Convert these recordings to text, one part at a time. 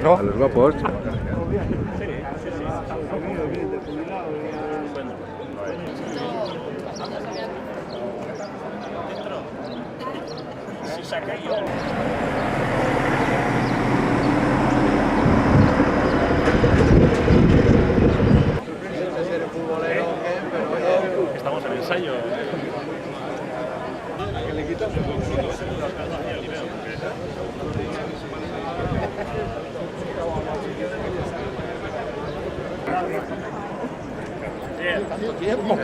Eso. A los guapos. Estamos en ensayo. Tanto tiempo.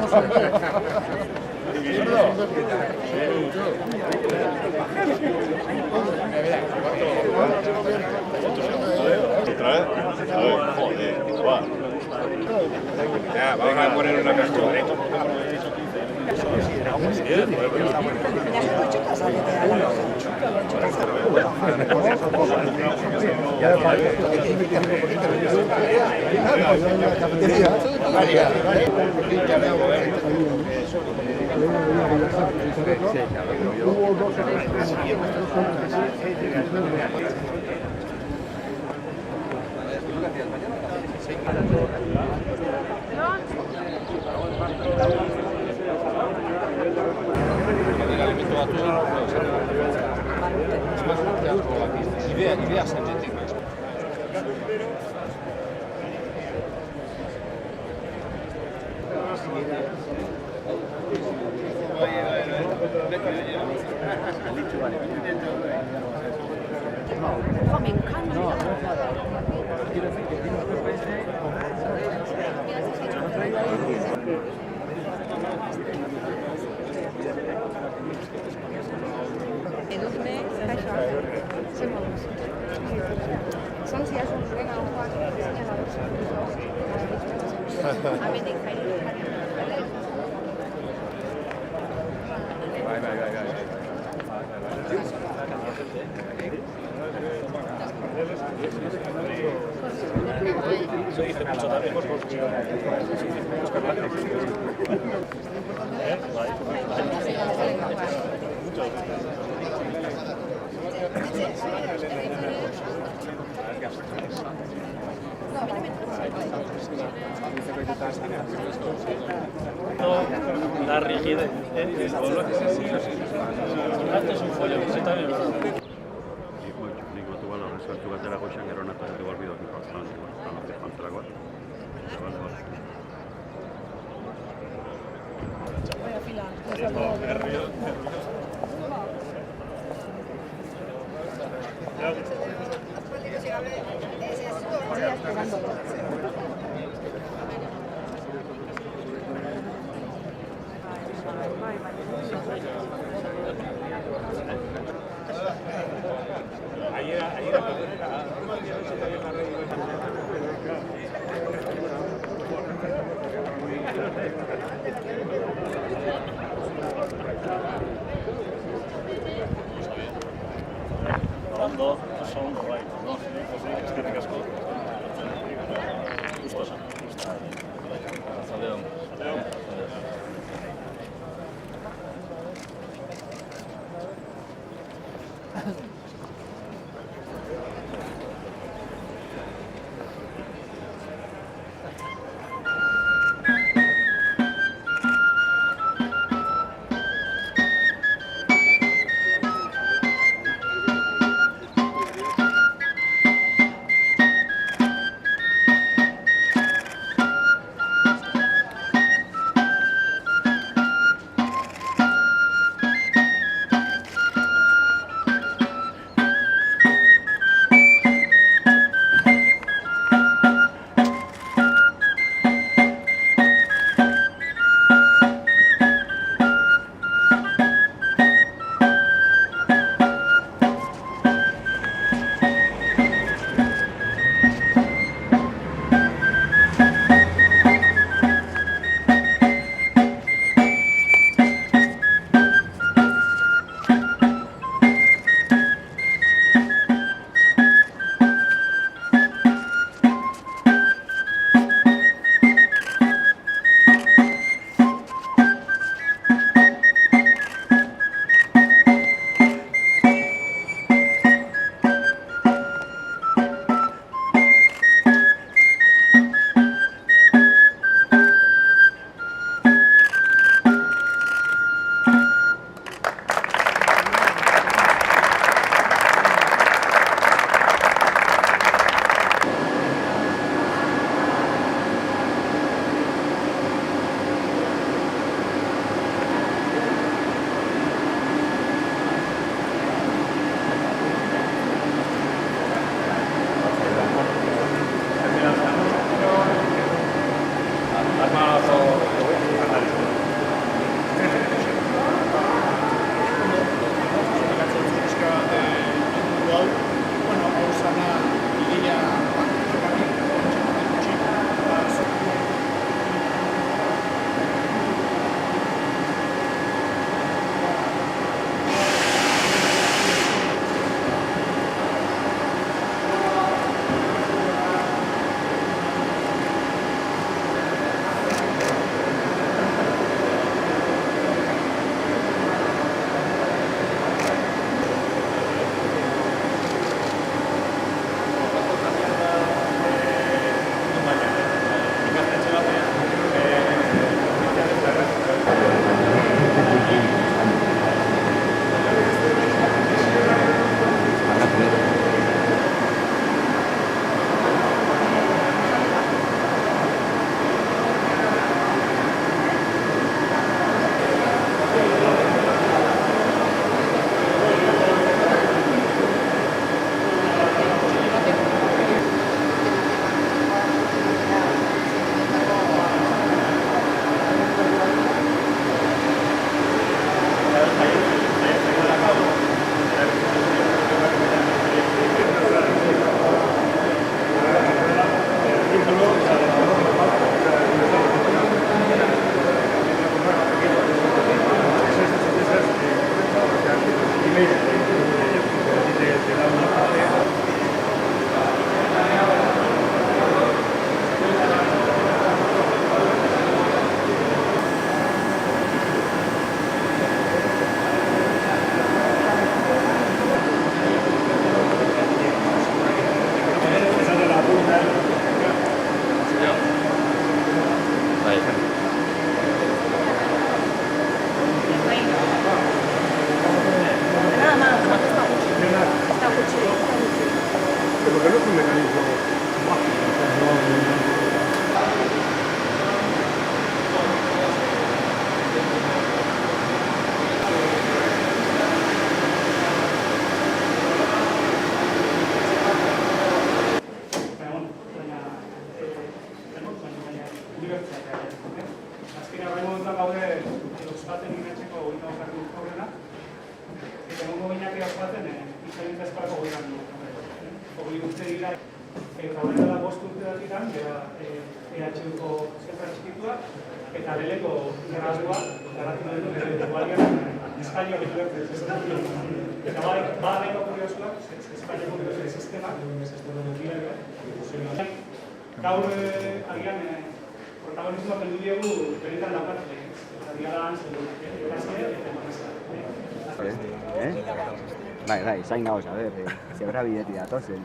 Ya, vamos a poner una captura. Ideas energéticas. Me encanta. Edurne, kaixo. Zer moduz? Santzia zuen zuen ahoak señalados. Amenik jairo. La rigidez del color. Esto es un follón, se está bien, ¿verdad? Nik gotu bala resueltu batera goxan gero nata eta igual bidoak ipaztan, están los descontragoa. Vaya fila. Hablando son correctos, ¿no? Eskerrik asko. Gustosa. Azkena bai momentuan gaude ospatzen inatzeko 25 urte horrena, eta egongo gineak ospatzen izan esparako 20 urte dira, eta horrela 5 urte datikan, EHUko zentral txikitua, eta leleko gradua, garatu nahi du, igualian, Espainiak ikubertzen. Eta badeko kuriosuak, Espainiako kuriosuak sistemak, gaur agian protagonismoa peldu diegu benetan daukatzen, eta dialan ikasle eta emazte. Bai, zain gauz, a ber, zebra bideti datozen.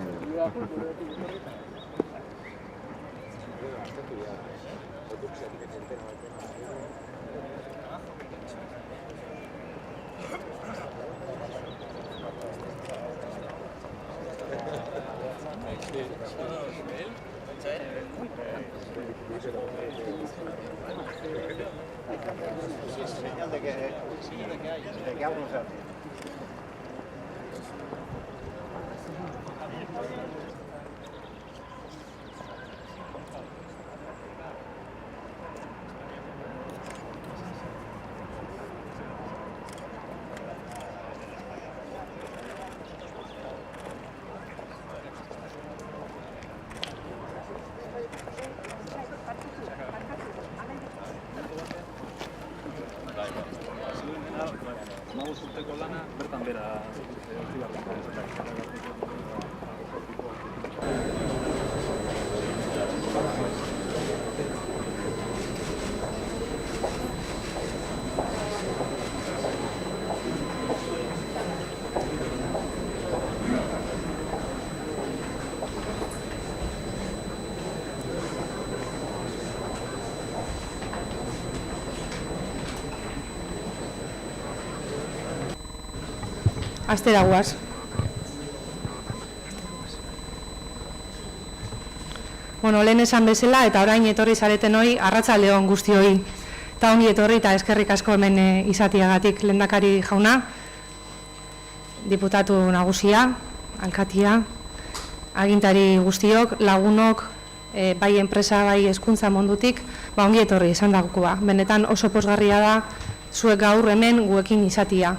Señal de que aún no se hace. Urteko lana bertan bera Astera guaz. Bueno, lehen esan bezala eta orain etorri zareten hori arratsalde on guztioi. Eta ongi etorri eta eskerrik asko hemen izatiagatik lehendakari jauna, diputatu nagusia, alkatia, agintari guztiok, lagunok, bai enpresa, bai hezkuntza mundutik, ongi etorri esan dagokoa. Benetan oso pozgarria da zuek gaur hemen guekin izatia.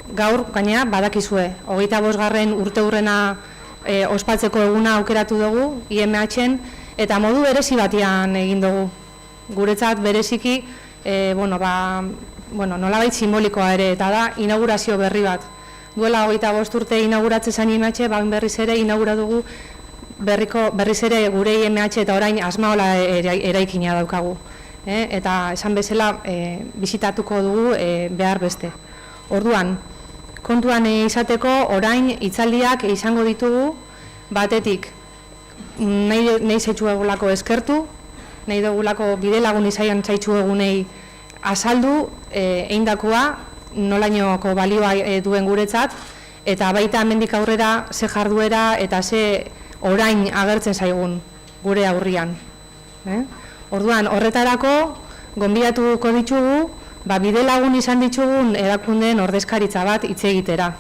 Gaur, gainera, badakizue, 25. urte hurrena ospatzeko eguna aukeratu dugu, IMH-en, eta modu berezi batean egin dugu. Guretzat bereziki, nolabait simbolikoa ere, eta da inaugurazio berri bat. Duela 25 urte inauguratzen zen IMH, berriz ere inaugura dugu berriz ere gure IMH eta orain Asmaola eraikina daukagu. Eta esan bezala bisitatuko dugu behar beste. Orduan, kontuan izateko orain hitzaldiak izango ditugu batetik nahi zaitxuegulako eskertu, nahi dugulako bide lagun izaian zaitxuegunei azaldu eindakoa nolainoko balioa duen guretzat eta baita hemendik aurrera ze jarduera eta ze orain agertzen zaigun gure aurrian. Orduan horretarako gonbidatuko ditugu bide lagun izan ditugun erakundeen ordezkaritza bat hitz egitera.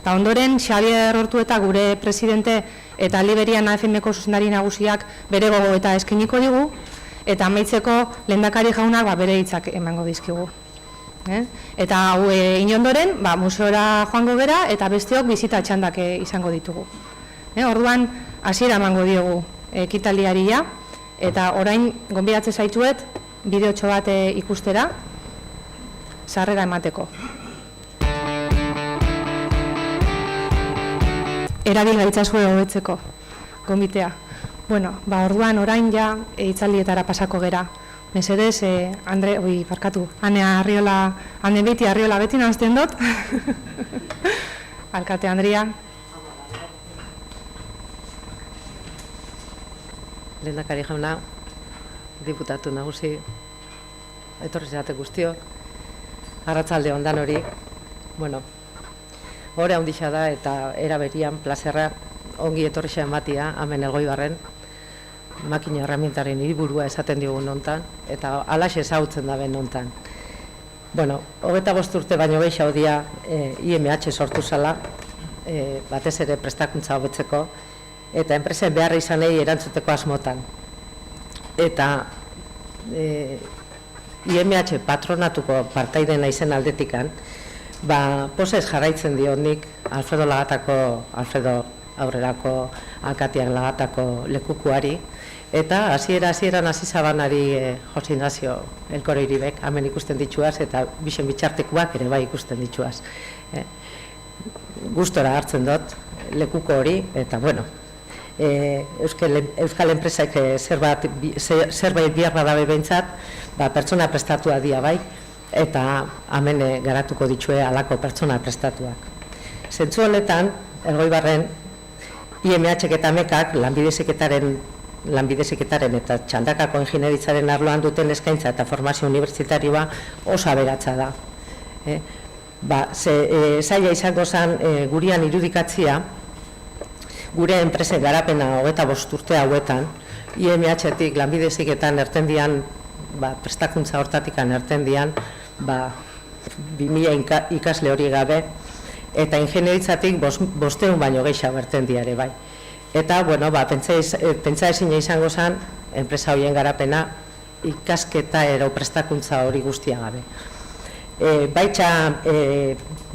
Eta ondoren, Xabier Ortueta gure presidente eta Liberian AFM-ko zuzendari nagusiak bere gogoeta eskainiko digu, eta amaitzeko lehendakari jaunak bere hitzak emango dizkigu. Eta hau inondoren, museora joango gera eta besteok bizita txandak izango ditugu. Orduan, hasiera emango diogu ekitaldiaria, eta orain gonbidatzen zaitzuet bideotxo bat ikustera, sarrera emateko. Erabil gaitzazue hobetzeko, gonbitea. Orduan orain ja hitzaldietara pasako gera. Mesedez, Ane Arriola beti nazten dut. Alkate Andrea. Lehendakari jauna, diputatu nagusi, etorri zarete guztiok, arratsalde on danori. Hore handixa da eta eraberian plazerra ongi etorri ematia hemen Elgoibarren, makina herramientaren hiriburua esaten digun hontan eta halaxe ezagutzen da ben hontan. 25 urte baino gehiago dira IMH sortu zala, batez ere prestakuntza hobetzeko eta enpresen beharra izanei erantzuteko asmotan. Eta IMH patronatuko partaide naizen aldetikan, posez jarraitzen diot nik Alfredo aurrerako alkateak Lagatako lekukuari, eta hasieran hasi zabanari Jose Ignacio Elkoro Iribek hemen ikusten dituaz, eta bixen bitxartekuak ere bai ikusten dituaz. Gustora hartzen dut lekuko hori, eta bueno, Euskal enpresak zerbait biharra dabe behintzat, pertsona prestatua dia bai, eta hemen garatuko ditue alako pertsona prestatuak. Zentzu honetan, Elgoibarren, IMH eta MEKak lanbideziketaren eta txandakako ingenieritzaren arloan duten eskaintza eta formazio unibertsitarioa oso aberatsa da. Zaila izango zen gurian irudikatzia, gure enpresen garapena 25 urte hauetan, IMH-etik lanbideziketan ertendian, prestakuntza hortatikan ertendian, 2000 ikasle hori gabe, eta ingenieritzatik 500 baino gehiago ertendia ere bai. Eta, bueno, pentsa ezina izango zen, enpresa horien garapena, ikasketa ero prestakuntza hori guztia gabe. Baitza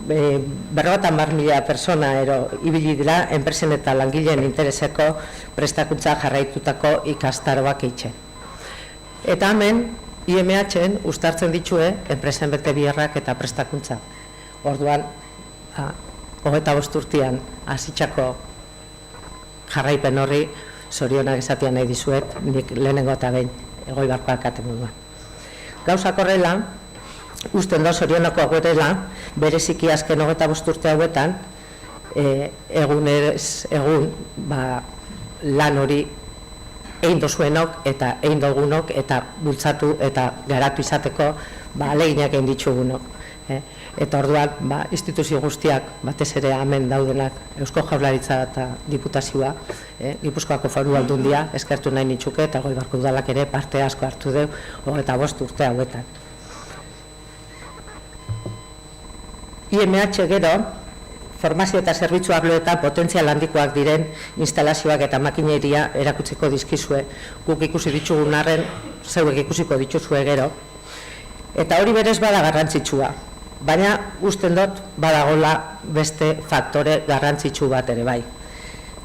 50.000 persona ero ibili dira enpresen eta langileen intereseko prestakuntza jarraitutako ikastaroak eitzen. Eta hemen, IMH-en uztartzen ditue enpresen bete biharrak eta prestakuntza. Orduan, 25 urtean hasitako jarraipen horri zorionak esatea nahi dizuet, nik lehenengo eta behin Elgoibarko alkate moduan. Gauzak horrela, usten da zorionako agorela, bereziki azken 25 urte hauetan, egun lan hori egin dozuenok eta egin dugunok eta bultzatu eta garatu izateko aleginak egin ditugunok. Eta orduan, instituzio guztiak, batez ere hemen daudenak, Eusko Jaurlaritza eta Diputazioa, Gipuzkoako Foru Aldundia, eskertu nahi nitzuke, eta Elgoibarko udalak ere parte asko hartu deu, 25 urte hauetan. IMH gero, formazio eta zerbitzu arloetan potentzial handikoak diren instalazioak eta makineria erakutzeko dizkizue, guk ikusi ditugun arren, zeuek ikusiko dituzue gero, eta hori berez bada garrantzitsua. Baina usten dut badagola beste faktore garrantzitsu bat ere bai.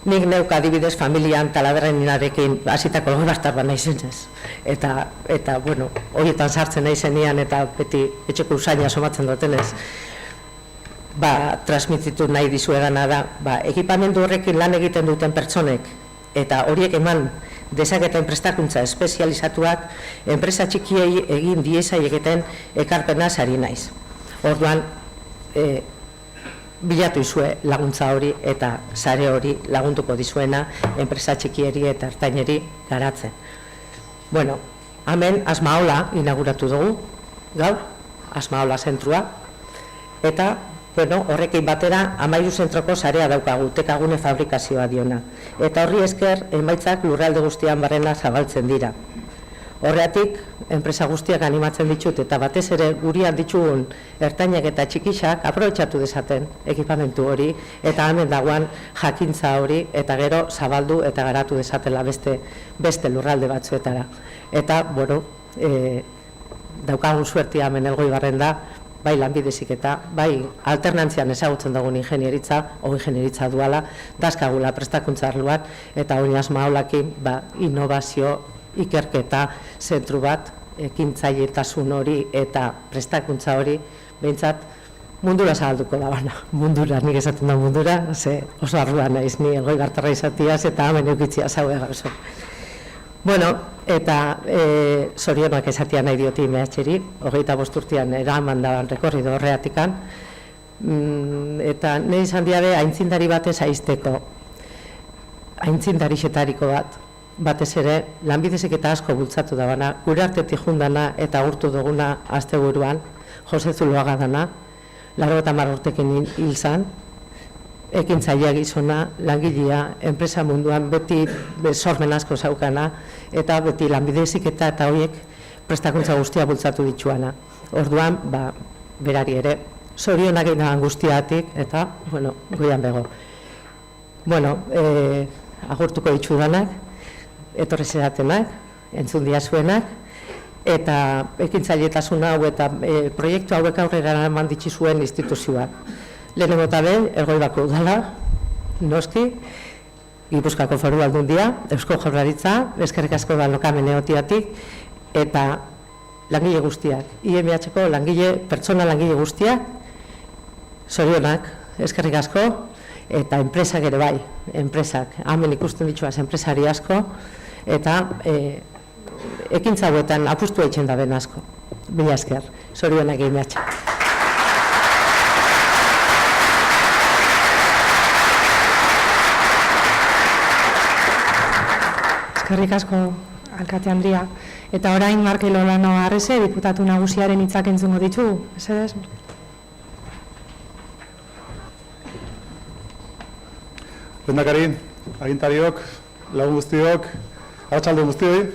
Nik neuk adibidez familian Talaberrenarekin hasitako Elgoibartar naizen ez. Eta bueno, horietan sartzen naizenean eta beti etxeko usaina somatzen dutenez, transmititu nahi dizuegana da, ekipamendu horrekin lan egiten duten pertsonek eta horiek eman dezaketen prestakuntza espezializatuak enpresa txikiei egin diezaieketen ekarpena sari naiz. Orduan, bilatu izue laguntza hori eta sare hori laguntuko dizuena enpresa txikieri eta ertaineri garatzen. Bueno, hemen Asmaola inauguratu dugu, gaur, Asmaola zentrua, eta horrekin batera 13 zentroko sarea daukagu, tekagune fabrikazioa diona. Eta horri esker, emaitzak lurralde guztian barrena zabaltzen dira. Horreatik, enpresa guztiak animatzen ditut eta batez ere gurian ditugun ertainak eta txikixak aprobetxatu dezaten ekipamentu hori eta hemen dagoan jakintza hori eta gero zabaldu eta garatu dezatela beste lurralde batzuetara. Eta, bueno, daukagun suertia hemen Elgoibarren da, bai lanbideziketa, bai alternantzian ezagutzen dugun ingenieritza duala, dazkagula prestakuntza arloan eta hori Asmaolakin innovazio ikerketa zentru bat, ekintzaietasun hori eta prestakuntza hori, behintzat mundura zabalduko da bana. Mundura, nik esaten da mundura, oso arruan naiz ni Elgoibartarra izatiaz eta hemen eukitzia zaue gauzo. Bueno, eta zorionak esatia nahi dioti IMH-eri, 25 urtean eraman da rekorrido horreatikan, eta nahi izan diabe aintzindari batez aizteko, aintzindarixetariko batez ere, lanbideziketa asko bultzatu da bana, gure artetik jundana eta urtu duguna asteburuan, Jose Zuloaga dana, 80 urtekin hil zan, ekintzailea gizona, langilea, enpresa munduan beti sormen asko zaukana, eta beti lanbideziketa eta horiek prestakuntza guztia bultzatu dituana. Orduan, berari ere, zorionak egin guztiatik, eta, bueno, goian bego. Bueno, agurtuko ditudanak, etorri zeratenak, entzun diazuenak, eta ekintzailetasuna hau eta proiektu hauek aurrera eman ditzi zuen instituzioak. Lehenengo eta behin, Elgoibako udala, noski, Gipuzkoako Foru Aldundia, Eusko Jaurlaritza, eskerrik asko Balokamen egotiatik, eta langile guztiak, IMH-ko pertsona langile guztiak, zorionak, eskerrik asko, eta enpresak ere bai, enpresak, hemen ikusten dituaz enpresari asko, eta ekintza hauetan apustu egiten da ben asko. Mila esker, zorionak IMH. Eskerrik asko, Alkate Andria. Eta orain Markel Olano Arrese, diputatu nagusiaren hitzak entzungo ditugu. Mesedez? Lehendakari, agintariok, lagun guztiok, arratsalde guztioi.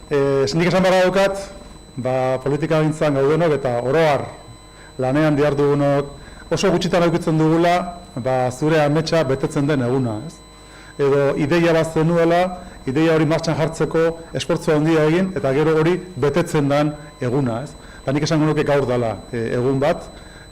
Nik esan barra daukat, politika gintzan gaudenok eta oroar lanean dihardugunok oso gutxitan aurkitzen dugula zure ametsa betetzen den eguna. Edo ideia bat zenuela, ideia hori martxan jartzeko esfortzu handia egin eta gero hori betetzen den eguna. Nik esango nuke gaur dela egun bat,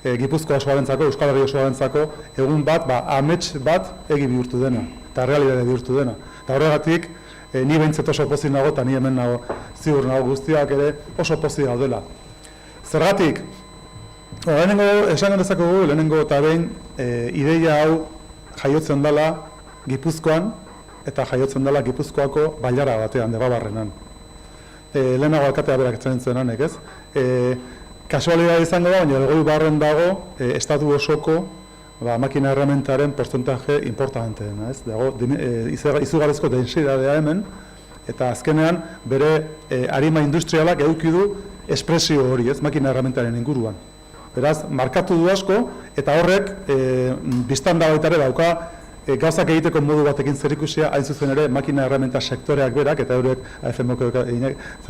Gipuzko osoarentzako, Euskal Herria osoarentzako egun bat, amets bat egi bihurtu dena, eta realidade bihurtu dena. Eta horregatik, ni behintzet oso pozik nago, eta ni hemen nago, ziur nago guztiak ere oso pozik gaudela. Zergatik, lehenengo esan dezakegu, lehenengo eta behin ideia hau jaiotzen dela Gipuzkoan, eta jaiotzen dela Gipuzkoako bailara batean, Debabarrenan. Lehenago alkatea berak etzen zenanek, ez? Kasualidad izango da, baina Elgoibarren dago estatu osoko makina errementaren porcentaje importante dena, ez? Dago izugarrizko densidadea hemen, eta azkenean bere arima industrialak eduki du espresio hori, ez? Makina errementaren inguruan. Beraz, markatu du asko, eta horrek biztan da baita ere dauka gauzak egiteko modu batekin zerikusia, hain zuzen ere, makina errementa sektoreak berak, eta eurek, AFM-ko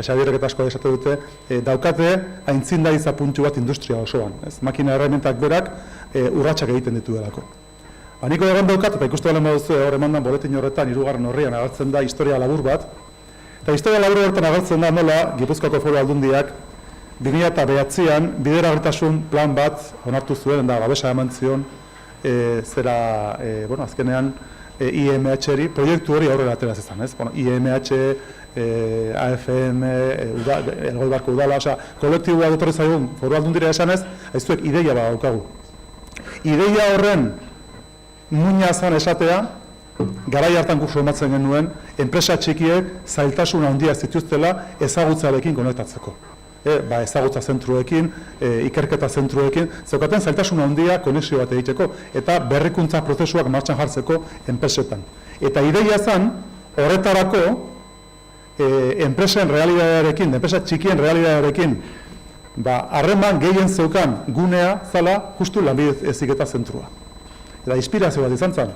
Xabierrek eta asko esate dute, daukate aintzindaritza puntu bat industria osoan. Makina errementak berak urratsak egiten dituelako. Niko egon daukat, eta ikustu galen baduzu, hor eman boletin horretan, 3. horrian agertzen da historia labur bat, eta historia labur horretan agertzen da nola, Gipuzkoako Foru Aldundiak 2009an bideragarritasun plan bat onartu zuen, da babesa eman zion, azkenean IMH-eri, proiektu hori aurrera atera zezan, ez? IMH, AFM, Elgoibarko udala, kolektibua dutorri zaigun Foru Aldundira esanez, aizuek ideia bat daukagu. Ideia horren muina zan esatea, garai hartan kurso ematzen genuen, enpresa txikiek zailtasun handia zituztela ezagutzarekin konektatzeko. Ezagutza zentruekin, ikerketa zentruekin, zeukaten zailtasun handia konexio bat egiteko eta berrikuntza prozesuak martxan jartzeko enpresetan. Eta ideia zen, horretarako, enpresen realidadearekin, enpresa txikien realidadearekin, harreman gehien zeukan gunea zala justu lanbide heziketa zentrua. Eta inspirazio bat izan zen.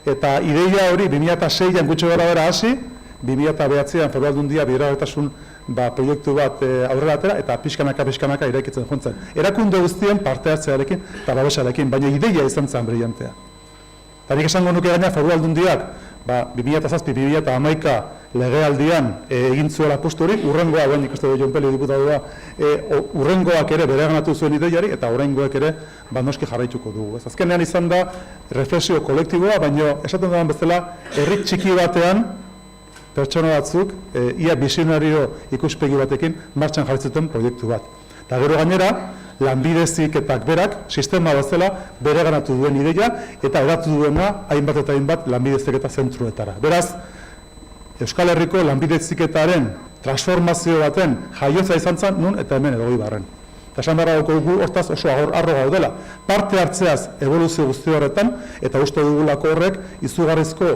Eta ideia hori 2006an gutxi gara bera hasi, 2009an Foru Aldundia bideragarritasun proiektu bat aurrera atera eta pixkanaka iraikitzen joan. Erakunde guztien parte hartzearekin eta babesarekin, baina ideia izan zen brillantea. Eta nik esango nuke gaina Foru Aldundiak 2007-2011 legealdian egin zuela posturik, urrengoa, ikuste du Jon Peli diputadua, urrengoak ere bereganatu zuen ideiari eta urrengoak ere noski jarraituko dugu. Azkenean izan da reflexio kolektiboa, baina esaten dudan bezala herri txiki batean pertsona batzuk, ia visionario ikuspegi batekin martxan jarritzuten proiektu bat. Eta gero gainera, lanbide heziketak berak, sistema bezala, bereganatu duen ideia, eta eratu duena hainbat eta hainbat lanbide heziketa zentruetara. Beraz, Euskal Herriko lanbide heziketaren transformazio baten jaiotza izan zen, nun eta hemen Elgoibarren. Eta esan beharra dugu hortaz oso arro gaudela. Parte hartzeaz evoluzio guzti horretan, eta uste dugulako horrek izugarrizko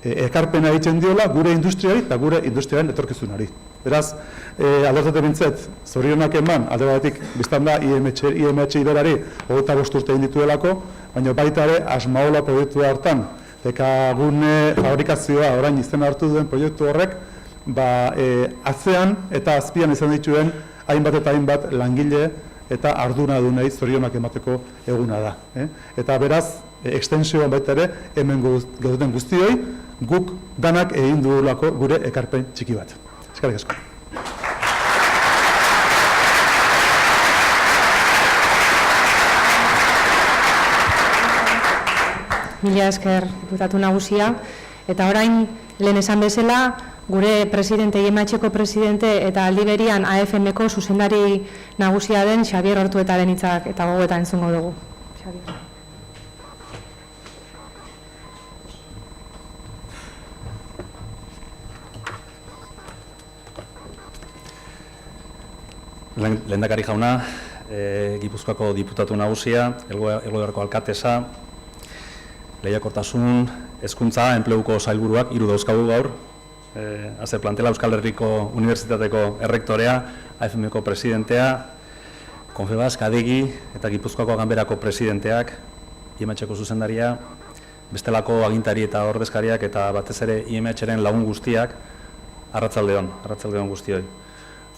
ekarpena egiten diola gure industriari eta gure industriaren etorkizunari. Beraz, aldertate bintzet, zorionak eman, alde batetik, biztan da IMH iberari 25 urte egin dituelako, baina baita ere Asmaola proiektua hartan, gune fabrikazioa orain izena hartu duen proiektu horrek, atzean eta azpian izan dituen hainbat eta hainbat langile eta ardunadunei zorionak emateko eguna da. Eta beraz, ekstensioan baita ere, hemen gauden guztioi, guk danak egin dugulako gure ekarpen txiki bat. Eskerrik asko. Mila esker diputatu nagusia. Eta orain, lehen esan bezala, gure presidente, IMH-ko presidente eta aldi berian AFM-ko zuzendari nagusia den Xabier Ortuetaren hitzak eta gogoeta entzungo dugu. Xabier. Lehendakari jauna, Gipuzkoako diputatu nagusia, Elgoibarko alkatesa, lehiakortasun, hezkuntza, enpleguko sailburuak, 3 dauzkagu gaur, Azer Plantela, Euskal Herriko Unibertsitateko errektorea, AFM-ko presidentea, Confebask, Adegi eta Gipuzkoako ganberako presidenteak, IMH-ko zuzendaria, bestelako agintari eta ordezkariak eta batez ere IMH-ren lagun guztiak, arratsaldeon guztioi.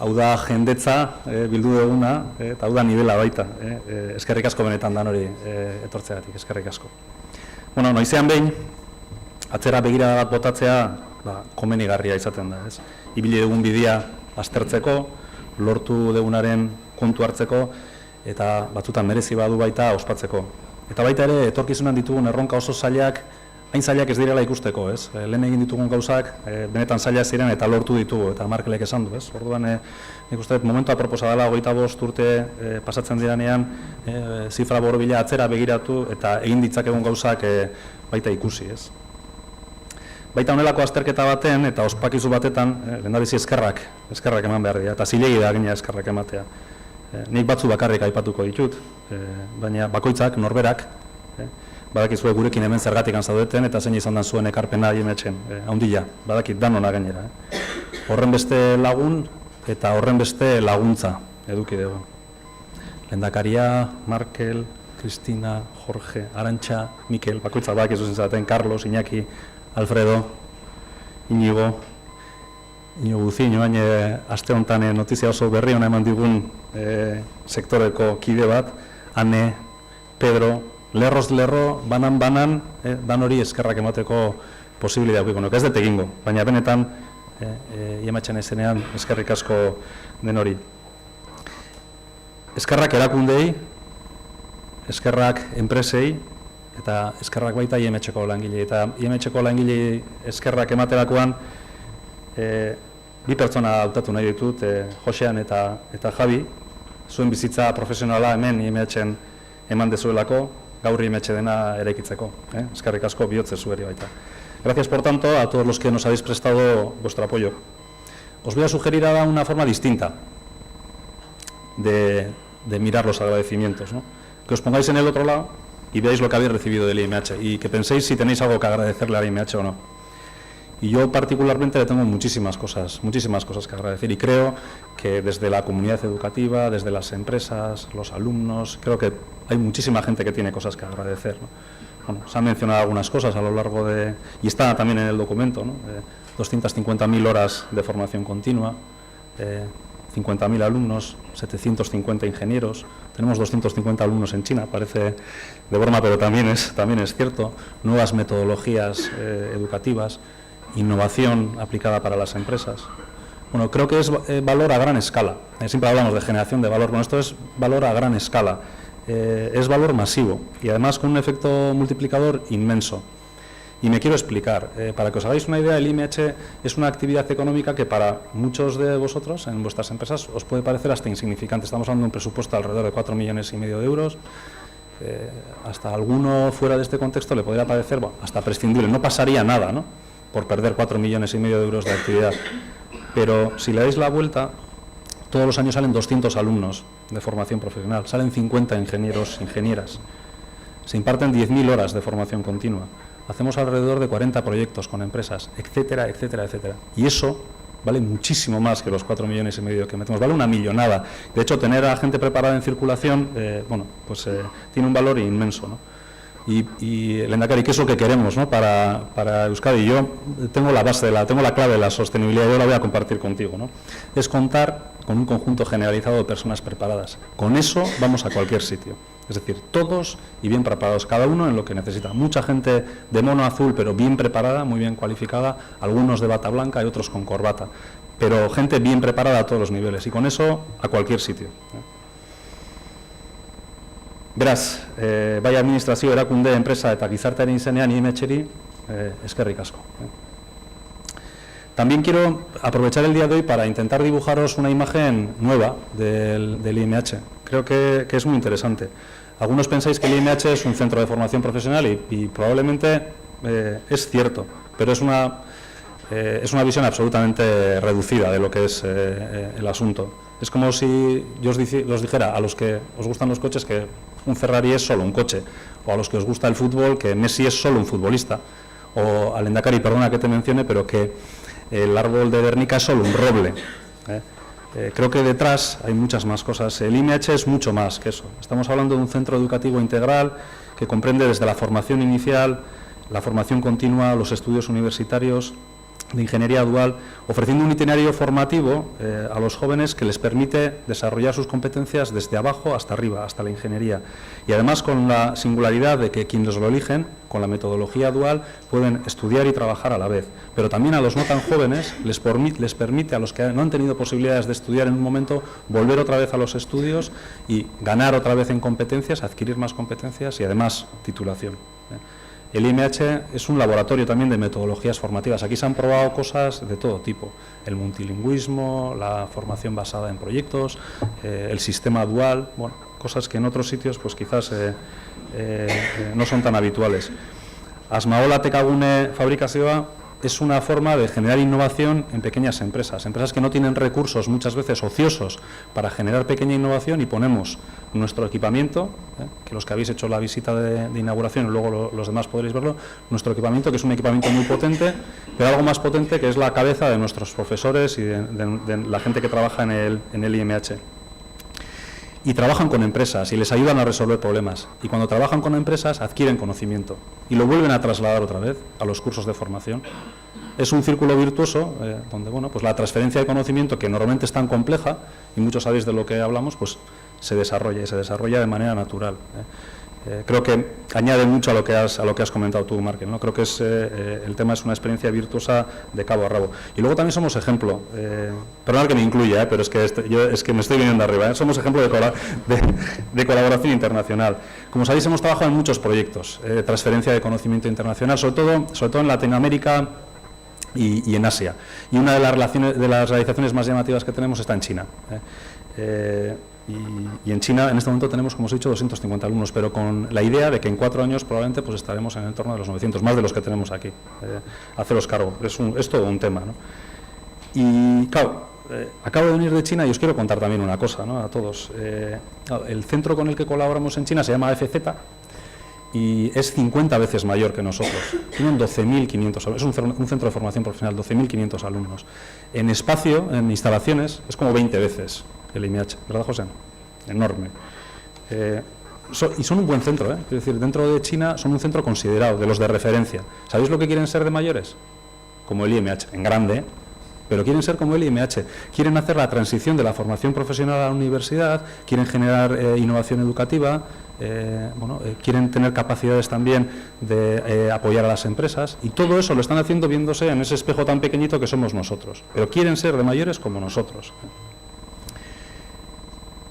Hau da jendetza bildu duguna, eta hau da nivela baita. Eskerrik asko benetan dan hori etortzeagatik, eskerrik asko. Bueno, noizean behin, atzera begirada bat botatzea komenigarria izaten da. Ibili dugun bidea aztertzeko, lortu dugunaren kontu hartzeko, eta batzutan merezi badu baita ospatzeko. Eta baita ere, etorkizunan ditugun erronka oso zailak, hain zailak ez direla ikusteko, ez? Lehen egin ditugun gauzak, benetan zailak ziren eta lortu ditugu, eta Markelek esan du, ez? Orduan, nik uste dut, momentua proposa dela, 25 urte pasatzen diranean, zifra borobila atzera begiratu eta egin ditzakegun gauzak baita ikusi, ez? Baita honelako azterketa baten eta ospakizu batetan, lehendabizi eskerrak eman behar dira, eta zilegi da gina eskerrak ematea. Nik batzu bakarrik aipatuko ditut, baina bakoitzak, norberak, badakizue gurekin hemen zergatik zaudeten eta zein izan dan zuen ekarpena IMH-en, haundila, badakit danona gainera. Horren beste lagun eta horren beste laguntza eduki dugu. Lehendakaria, Markel, Cristina, Jorge, Arantxa, Mikel, bakoitzak badakizu zaten, Carlos, Iñaki, Alfredo, Inigo Guziño, aste honetan notizia oso berri hona eman digun sektoreko kide bat, Ane, Pedro, lerroz lerro, banan, dan hori eskerrak emateko posibilitatea dugu. Ez dut egingo, baina benetan, IMH-en ezenean eskerrik asko den hori. Eskerrak erakundei, eskerrak enpresei, eta eskerrak baita IMH-ko langilei. Eta IMH-ko langilei eskerrak ematerakoan, bi pertsona hautatu nahi ditut, Josean eta Javi, zuen bizitza profesionala hemen IMH-en eman dezuelako, gaur IMH dena eraikitzeko. Eskerrik asko bihotze zueri baita. Gracias, por tanto, a todos los que nos habéis prestado vuestro apoyo. Os voy a sugerir ahora una forma distinta de mirar los agradecimientos, ¿no? Que os pongáis en el otro lado y veáis lo que habéis recibido del IMH y que penséis si tenéis algo que agradecerle al IMH o no. Y yo particularmente le tengo muchísimas cosas que agradecer y creo que desde la comunidad educativa, desde las empresas, los alumnos, creo que hay muchísima gente que tiene cosas que agradecer, ¿no? Bueno, se han mencionado algunas cosas a lo largo de... y está también en el documento, ¿no? 250.000 horas de formación continua, 50.000 alumnos, 750 ingenieros, tenemos 250 alumnos en China, parece de broma, pero también es cierto, nuevas metodologías educativas, innovación aplicada para las empresas. Bueno, creo que es valor a gran escala. Siempre hablamos de generación de valor, bueno, esto es valor a gran escala. Es valor masivo y además con un efecto multiplicador inmenso. Y me quiero explicar. Para que os hagáis una idea, el IMH es una actividad económica que para muchos de vosotros, en vuestras empresas, os puede parecer hasta insignificante. Estamos hablando de un presupuesto de alrededor de 4,5 millones de euros. Hasta alguno fuera de este contexto le podría parecer hasta prescindible. No pasaría nada, ¿no?, por perder 4,5 millones de euros de actividad. Pero si le dais la vuelta, todos los años salen 200 alumnos de formación profesional, salen 50 ingenieros, ingenieras, se imparten 10.000 horas de formación continua, hacemos alrededor de 40 proyectos con empresas, etcétera, etcétera, etcétera. Y eso vale muchísimo más que los 4,5 millones que metemos, vale una millonada. De hecho, tener a gente preparada en circulación, tiene un valor inmenso, ¿no? Y Lehendakari, ¿qué es lo que queremos, ¿no?, para Euskadi? Yo tengo la clave de la sostenibilidad, yo la voy a compartir contigo, ¿no? Es contar con un conjunto generalizado de personas preparadas. Con eso vamos a cualquier sitio. Es decir, todos y bien preparados, cada uno en lo que necesita. Mucha gente de mono azul, pero bien preparada, muy bien cualificada, algunos de bata blanca y otros con corbata. Pero gente bien preparada a todos los niveles y con eso a cualquier sitio. Beraz, bai administrazio, erakunde, enpresa eta gizartearen izenean IMH-ri eskerrik asko. También quiero aprovechar el día de hoy para intentar dibujaros una imagen nueva del IMH. Creo que es muy interesante. Algunos pensáis que el IMH es un centro de formación profesional y probablemente es cierto, pero es una visión absolutamente reducida de lo que es el asunto. Es como si yo os dijera a los que os gustan los coches que un Ferrari es solo un coche, o a los que os gusta el fútbol que Messi es solo un futbolista, o al Endacari, perdona que te mencione, pero que el árbol de Guernica es solo un roble. Creo que detrás hay muchas más cosas. El IMH es mucho más que eso. Estamos hablando de un centro educativo integral que comprende desde la formación inicial, la formación continua, los estudios universitarios de ingeniería dual, ofreciendo un itinerario formativo a los jóvenes que les permite desarrollar sus competencias desde abajo hasta arriba, hasta la ingeniería. Y además con la singularidad de que quienes lo eligen, con la metodología dual, pueden estudiar y trabajar a la vez. Pero también a los no tan jóvenes les permite, a los que no han tenido posibilidades de estudiar en un momento, volver otra vez a los estudios y ganar otra vez en competencias, adquirir más competencias y además titulación. El IMH es un laboratorio también de metodologías formativas. Aquí se han probado cosas de todo tipo, el multilingüismo, la formación basada en proyectos, el sistema dual, bueno, cosas que en otros sitios pues quizás no son tan habituales. Asmaola Tekagune Fabrikazioa es una forma de generar innovación en pequeñas empresas que no tienen recursos muchas veces ociosos para generar pequeña innovación, y ponemos nuestro equipamiento, que los que habéis hecho la visita de inauguración y luego los demás podréis verlo, nuestro equipamiento, que es un equipamiento muy potente, pero algo más potente, que es la cabeza de nuestros profesores y de la gente que trabaja en el IMH. Y trabajan con empresas y les ayudan a resolver problemas. Y cuando trabajan con empresas adquieren conocimiento y lo vuelven a trasladar otra vez a los cursos de formación. Es un círculo virtuoso donde bueno, pues la transferencia de conocimiento, que normalmente es tan compleja, y muchos sabéis de lo que hablamos, pues se desarrolla y se desarrolla de manera natural. Creo que añade mucho a lo que has comentado tú, Markel, ¿no? Creo que el tema es una experiencia virtuosa de cabo a rabo. Y luego también somos ejemplo, perdonad que me incluya, pero es que me estoy viniendo arriba, somos ejemplo de colaboración internacional. Como sabéis, hemos trabajado en muchos proyectos, transferencia de conocimiento internacional, sobre todo en Latinoamérica y en Asia. Y una de las realizaciones más llamativas que tenemos está en China. Y en China en este momento tenemos, como os he dicho, 250 alumnos, pero con la idea de que en 4 años probablemente pues estaremos en el entorno de los 900, más de los que tenemos aquí. Haceros cargo, es todo un tema, ¿no? Y claro, acabo de venir de China y os quiero contar también una cosa, ¿no? A todos. El centro con el que colaboramos en China se llama FZ y es 50 veces mayor que nosotros. Tienen 12.500 alumnos, es un centro de formación profesional, 12.500 alumnos. En espacio, en instalaciones, es como 20 veces el IMH, ¿verdad, José? Enorme. Y son un buen centro, es decir, dentro de China son un centro considerado, de los de referencia. ¿Sabéis lo que quieren ser de mayores? Como el IMH, en grande, pero quieren ser como el IMH. Quieren hacer la transición de la formación profesional a la universidad, quieren generar innovación educativa, quieren tener capacidades también de apoyar a las empresas, y todo eso lo están haciendo viéndose en ese espejo tan pequeñito que somos nosotros, pero quieren ser de mayores como nosotros.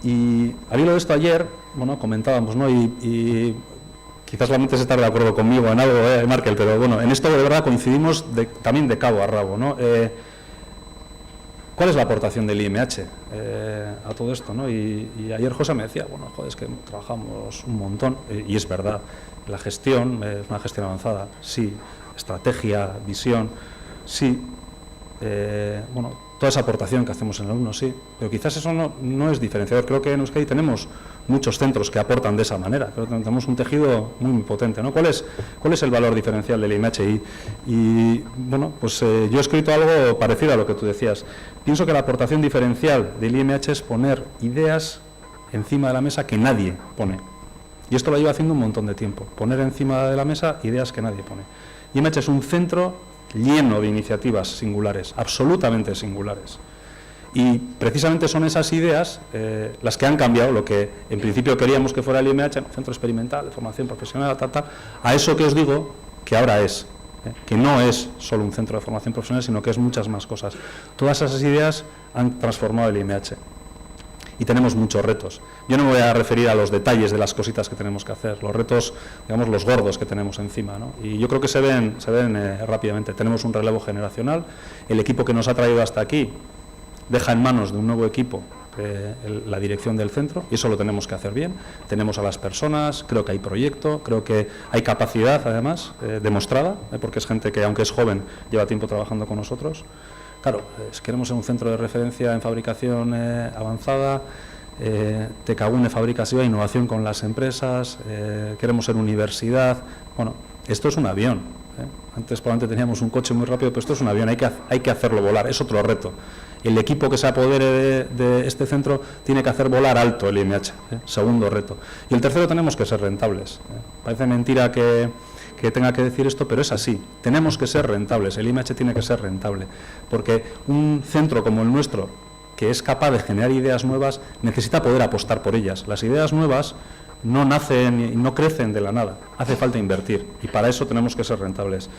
Y al hilo de esto ayer, bueno, comentábamos, ¿no? Y quizás lamentes estar de acuerdo conmigo en algo, Markel, pero bueno, en esto de verdad coincidimos también de cabo a rabo, ¿no? ¿Cuál es la aportación del IMH a todo esto, ¿no? Y ayer José me decía, bueno, joder, es que trabajamos un montón, y es verdad, la gestión es una gestión avanzada, sí, estrategia, visión, sí, toda esa aportación que hacemos en el alumno, sí, pero quizás eso no es diferenciador. Creo que en Euskadi tenemos muchos centros que aportan de esa manera, creo que tenemos un tejido muy potente, ¿no? ¿Cuál es el valor diferencial del IMH? Y bueno, pues yo he escrito algo parecido a lo que tú decías. Pienso que la aportación diferencial del IMH es poner ideas encima de la mesa que nadie pone. Y esto lo llevo haciendo un montón de tiempo, poner encima de la mesa ideas que nadie pone. IMH es un centro lleno de iniciativas singulares, absolutamente singulares. Y precisamente son esas ideas las que han cambiado lo que en principio queríamos que fuera el IMH, un centro experimental de formación profesional, a eso que os digo que ahora es, que no es solo un centro de formación profesional, sino que es muchas más cosas. Todas esas ideas han transformado el IMH. y tenemos muchos retos. Yo no me voy a referir a los detalles de las cositas que tenemos que hacer, los retos, digamos, los gordos que tenemos encima, ¿no? Y yo creo que se ven rápidamente. Tenemos un relevo generacional, el equipo que nos ha traído hasta aquí deja en manos de un nuevo equipo la dirección del centro, y eso lo tenemos que hacer bien. Tenemos a las personas, creo que hay proyecto, creo que hay capacidad, además, demostrada, porque es gente que, aunque es joven, lleva tiempo trabajando con nosotros. Claro, queremos ser un centro de referencia en fabricación avanzada, TK1 fabricación e innovación con las empresas, queremos ser universidad. Bueno, esto es un avión. Antes probablemente teníamos un coche muy rápido, pero esto es un avión, hay que hacerlo volar, es otro reto. El equipo que se apodere de este centro tiene que hacer volar alto el IMH, segundo reto. Y el tercero, tenemos que ser rentables. Parece mentira que tenga que decir esto, pero es así. Tenemos que ser rentables, el IMH tiene que ser rentable, porque un centro como el nuestro, que es capaz de generar ideas nuevas, necesita poder apostar por ellas. Las ideas nuevas no nacen y no crecen de la nada, hace falta invertir, y para eso tenemos que ser rentables.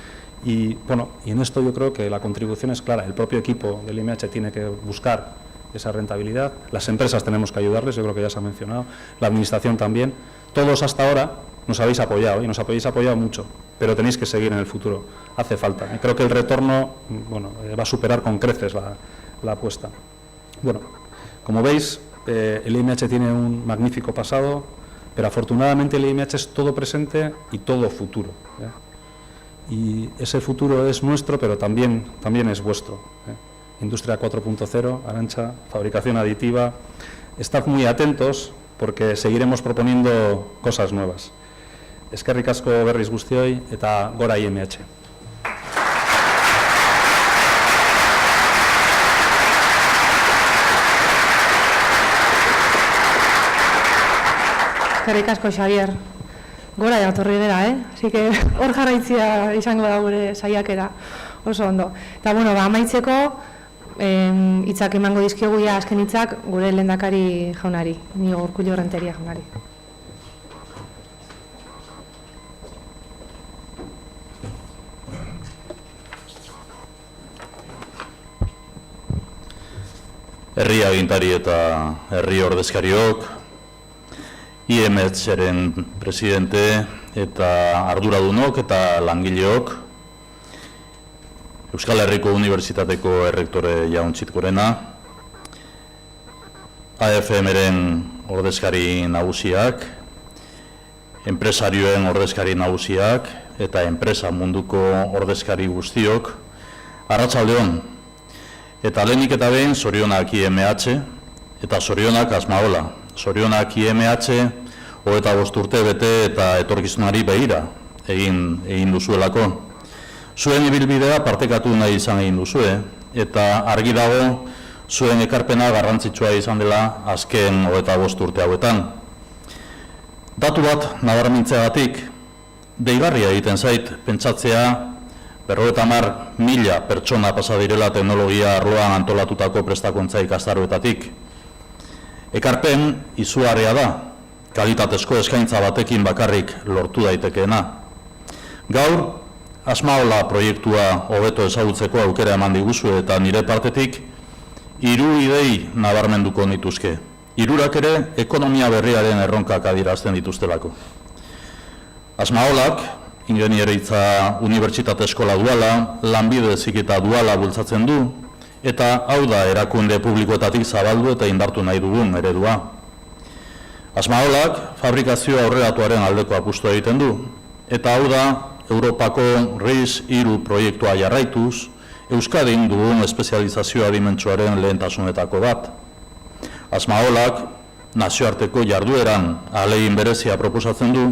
Y bueno, y en esto yo creo que la contribución es clara. El propio equipo del IMH tiene que buscar esa rentabilidad, las empresas tenemos que ayudarles, yo creo que ya se ha mencionado, la administración también. Todos hasta ahora nos habéis apoyado, y nos habéis apoyado mucho, pero tenéis que seguir en el futuro, hace falta. Y creo que el retorno, bueno, va a superar con creces la apuesta. Bueno, como veis, el IMH tiene un magnífico pasado, pero afortunadamente el IMH es todo presente y todo futuro, y ese futuro es nuestro, pero también es vuestro. Industria 4.0, Arantxa, fabricación aditiva. Estad muy atentos, porque seguiremos proponiendo cosas nuevas. Eskerrik asko berriz guztioi, eta gora IMH. Eskerrik asko, Xavier. Gora jatorri gara, Así que hor jarraitzia izango da gure saiakera, oso ondo. Eta, bueno, amaitzeko, hitzak emango dizkiogu ja azken hitzak gure lehendakari jaunari, Iñigo Urkullu Renteria jaunari. Herri agintari eta herri ordezkariok, IMH-ren presidente eta arduradunok eta langileok, Euskal Herriko Unibertsitateko errektore Jauntxitkorena, AFM-ren ordezkari nagusiak, enpresarioen ordezkari nagusiak eta enpresa munduko ordezkari guztiok, arratsalde on. Eta lehenik eta behin zorionak IMH eta zorionak Asmaola. Zorionak IMH 25 urte bete eta etorkizunari begira egin duzuelako. Zuen ibilbidea partekatu nahi izan egin duzue, eta argi dago zuen ekarpena garrantzitsua izan dela azken 25 urte hauetan. Datu bat nabarmentzeagatik, deigarria egiten zait pentsatzea 50.000 pertsona pasa direla teknologia arloan antolatutako prestakuntza ikastaroetatik. Ekarpen izugarria da, kalitatezko eskaintza batekin bakarrik lortu daitekeena. Gaur, Asmaola proiektua hobeto ezagutzeko aukera eman diguzu, eta nire partetik 3 idei nabarmenduko nituzke. 3 ere ekonomia berriaren erronkak adierazten dituztelako. Asmaolak ingenieritza unibertsitate eskola duala, lanbide heziketa duala bultzatzen du, eta hau da erakunde publikoetatik zabaldu eta indartu nahi dugun eredua. Asmaolak fabrikazio aurreratuaren aldeko apustua egiten du, eta hau da Europako RIS 3 proiektua jarraituz, Euskadin dugun espezializazioa dimentsuaren lehentasunetako bat. Asmaolak nazioarteko jardueran ahalegin berezia proposatzen du,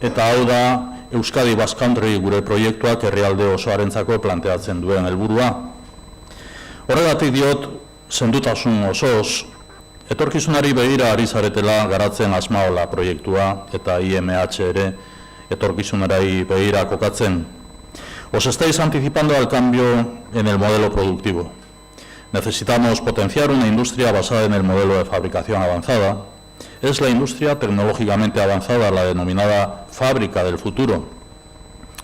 eta hau da Euskadi Basque Country gure proiektuak herrialde osoarentzako planteatzen duen helburua. Horregatik diot, sendutasun osoz, etorkizunari begira ari zaretela garatzen Asmaola proiektua eta IMH ere etorkizunari begira kokatzen. Os estáis anticipando al cambio en el modelo productivo. Necesitamos potenciar una industria basada en el modelo de fabricación avanzada. Es la industria tecnológicamente avanzada, la denominada fábrica del futuro.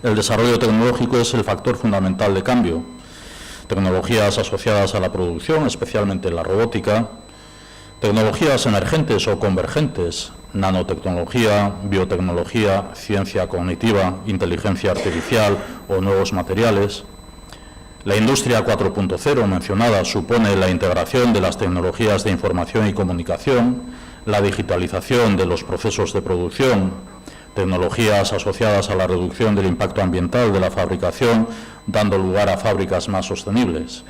El desarrollo tecnológico es el factor fundamental de cambio. Tecnologías asociadas a la producción, especialmente la robótica, Tecnologías emergentes o convergentes, nanotecnología, biotecnología, ciencia cognitiva, inteligencia artificial o nuevos materiales. La industria 4.0 mencionada supone la integración de las tecnologías de información y comunicación, la digitalización de los procesos de producción, tecnologías asociadas a la reducción del impacto ambiental de la fabricación, dando lugar a fábricas más sostenibles.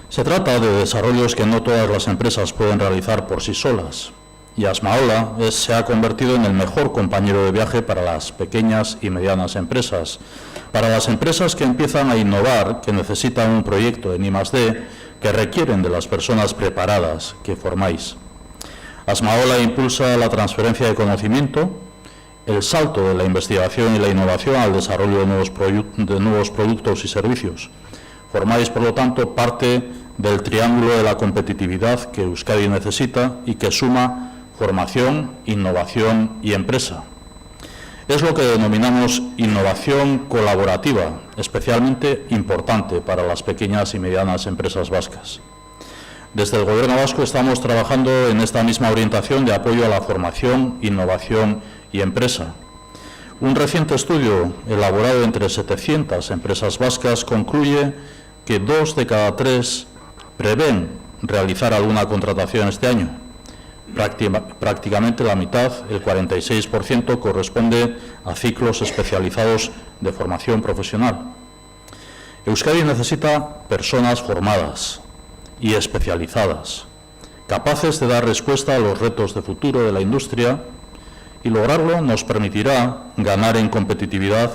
Se trata de desarrollos que no todas las empresas pueden realizar por sí solas, y Asmaola se ha convertido en el mejor compañero de viaje para las pequeñas y medianas empresas, para las empresas que empiezan a innovar, que necesitan un proyecto en I+D, que requieren de las personas preparadas que formáis. Asmaola impulsa la transferencia de conocimiento, el salto de la investigación y la innovación al desarrollo de nuevos productos y servicios. Formáis, por lo tanto, parte del triángulo de la competitividad que Euskadi necesita y que suma formación, innovación y empresa. Es lo que denominamos innovación colaborativa, especialmente importante para las pequeñas y medianas empresas vascas. Desde el Gobierno vasco estamos trabajando en esta misma orientación de apoyo a la formación, innovación y empresa. Un reciente estudio elaborado entre 700 empresas vascas concluye que 2 de cada 3 prevén realizar alguna contratación este año. Prácticamente la mitad, el 46%, corresponde a ciclos especializados de formación profesional. Euskadi necesita personas formadas y especializadas, capaces de dar respuesta a los retos de futuro de la industria, y lograrlo nos permitirá ganar en competitividad,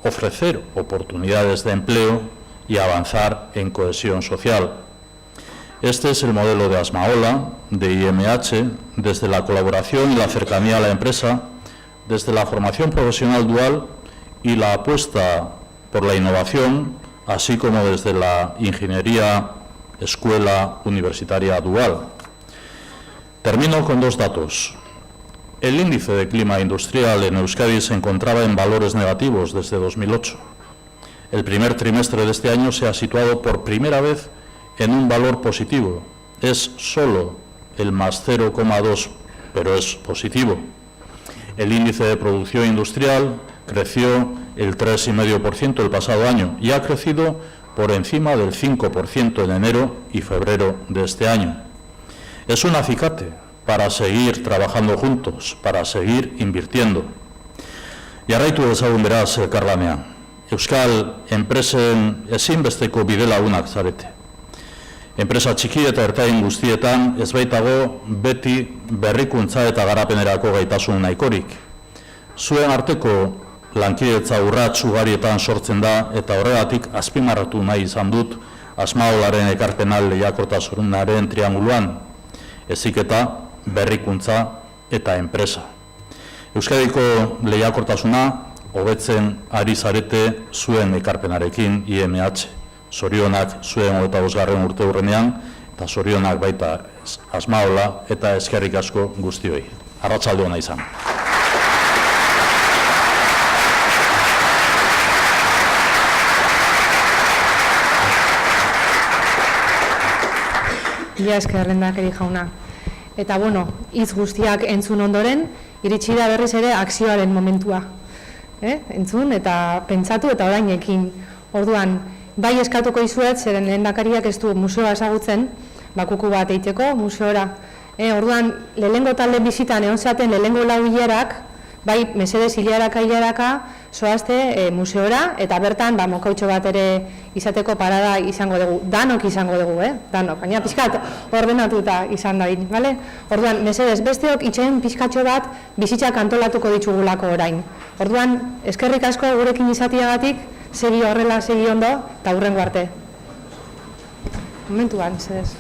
ofrecer oportunidades de empleo y avanzar en cohesión social. Este es el modelo de Asmaola, de IMH, desde la colaboración y la cercanía a la empresa, desde la formación profesional dual y la apuesta por la innovación, así como desde la ingeniería escuela universitaria dual. Termino con 2 datos. El índice de clima industrial en Euskadi se encontraba en valores negativos desde 2008. El primer trimestre de este año se ha situado por primera vez en un valor positivo. Es solo el más 0,2, pero es positivo. El índice de producción industrial creció el 3,5% el pasado año y ha crecido por encima del 5% en enero y febrero de este año. Es un acicate para seguir trabajando juntos, para seguir invirtiendo. Jarraitu dezagun beraz elkarlanean. Euskal enpresen ezinbesteko bidelagunak zarete. Enpresa txiki eta ertain guztietan ez baitago beti berrikuntza eta garapenerako gaitasun nahikorik. Zuen arteko lankidetza urrats ugarietan sortzen da eta horregatik azpimarratu nahi izan dut Asmaolaren ekarpenal lehiakortasunaren trianguluan, heziketa, berrikuntza eta enpresa. Euskadiko lehiakortasuna hobetzen ari zarete zuen ekarpenarekin IMH. Zorionak zuen 25. urteurrenean eta zorionak baita Asmaola eta eskerrik asko guztioi. Arratsalde ona izan. Mila esker lehendakari jauna. Eta bueno, hitz guztiak entzun ondoren, iritsi da berriz ere akzioaren momentua. Entzun eta pentsatu eta orainekin. Orduan, bai eskatuko izuet, zeren lehendakariak ez du museoa ezagutzen, bakuku bat eiteko museora. Orduan, lehengo talde bizitan egon zaten lehengo lau hilerak, bai mesedez hilaraka zoazte museora, eta bertan mokautxo bat ere izateko parada izango dugu, danok izango dugu, danok, baina pixkat ordenatuta izan da, bale? Orduan, mesedez, besteok itxen pixkatxo bat bizitzak antolatuko ditugulako orain. Orduan, eskerrik asko gurekin izatiagatik, segi horrela, segi ondo, eta hurrengo arte. Momentuan, mesedez.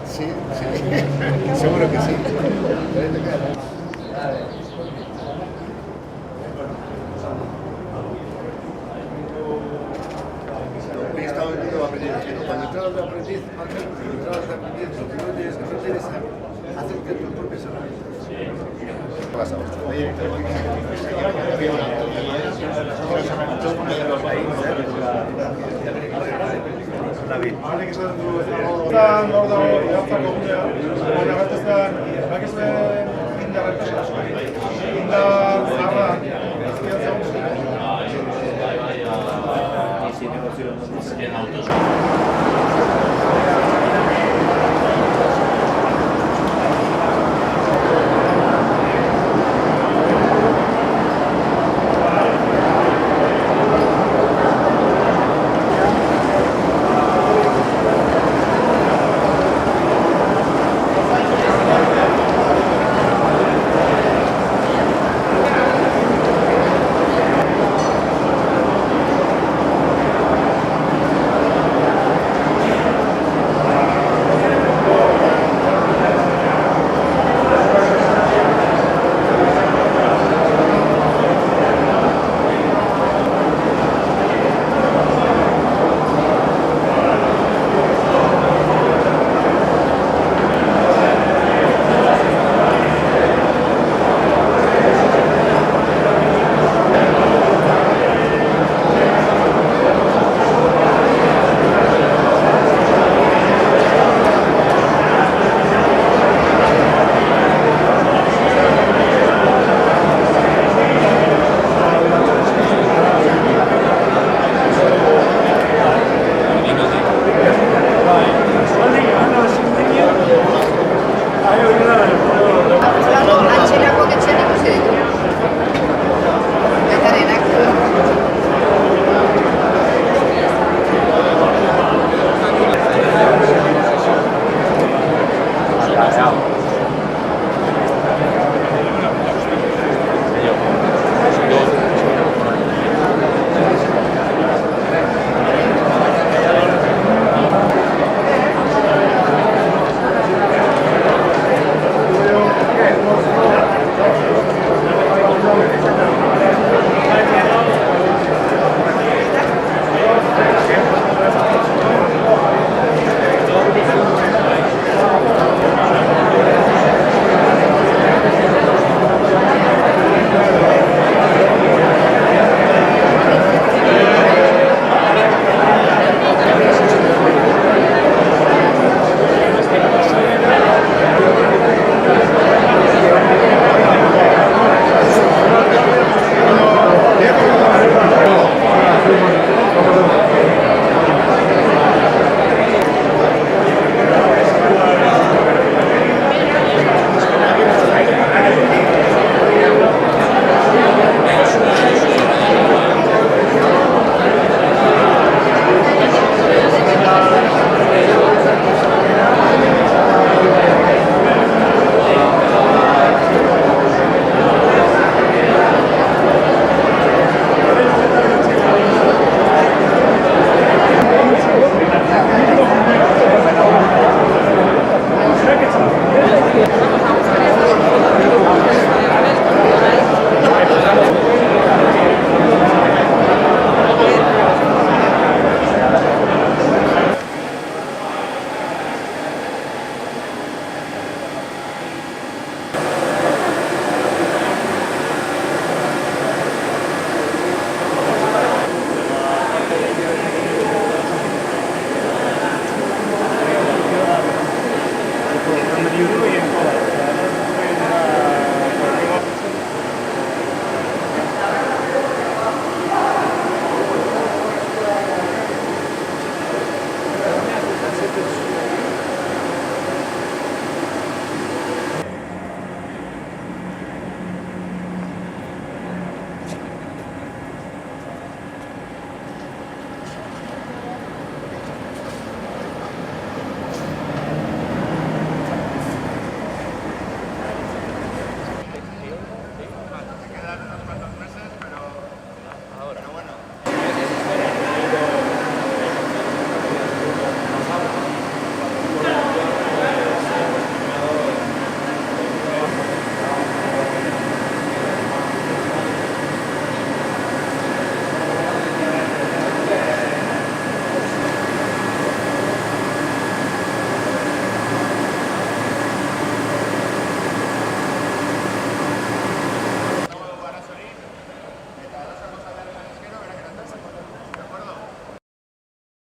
Sí, seguro que sí. He estado vendiendo aprendiz. Cuando entrabas de aprendiz, lo primero que tienes que hacer es hacerte tus propias herramientas. Pasa. Ahalik esaten du, hor dago iratzako gunea, baina gateztan, bakizuen indar asko. Indar zaharra, azkian zaun.